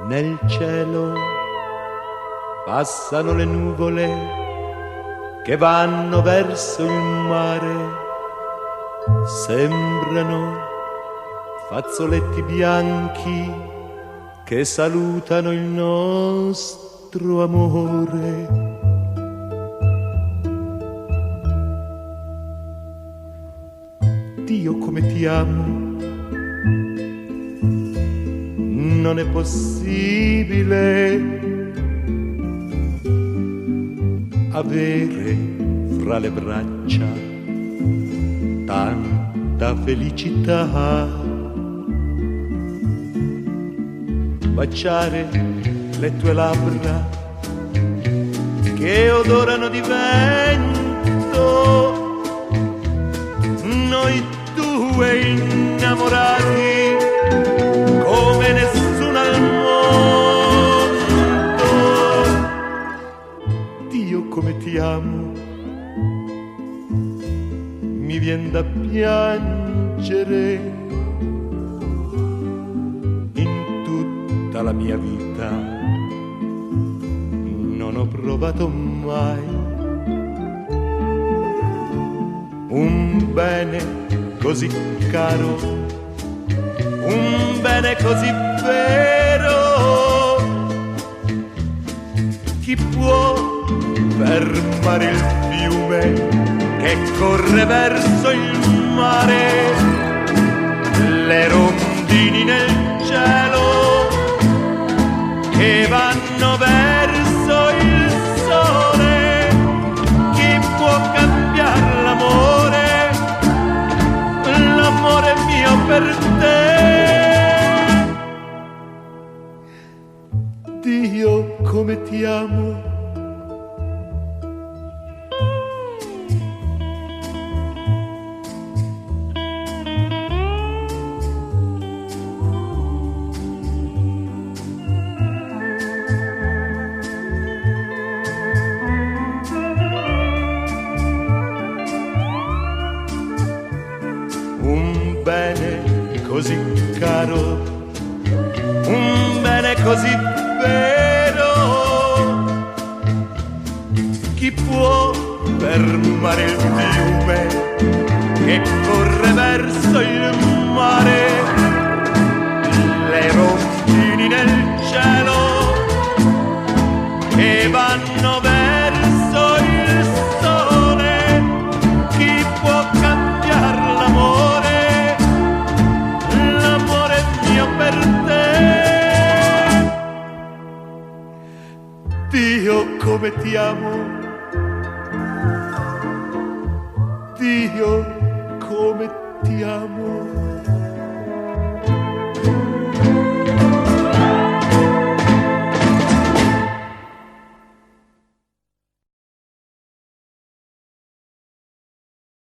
Nel cielo passano le nuvole che vanno verso il mare, sembrano fazzoletti bianchi che salutano il nostro amore. Dio come ti amo, non è possibile avere fra le braccia tanta felicità, baciare le tue labbra che odorano di vento, noi due innamorati come nessuno al mondo. Dio come ti amo, mi vien da piangere. In tutta la mia vita non ho provato mai un bene così caro, un bene così vero. Chi può fermare il fiume che corre verso il mare, le rondini nel cielo che vanno verso il sole? Chi può cambiare l'amore, l'amore mio per te? Dio come ti amo, un bene così caro, un bene così vero. Chi può fermare il fiume che corre verso il mare, le rondini nel cielo che vanno verso il sole? Chi può cambiare l'amore, l'amore mio per te? Dio come ti amo, Dio come ti amo.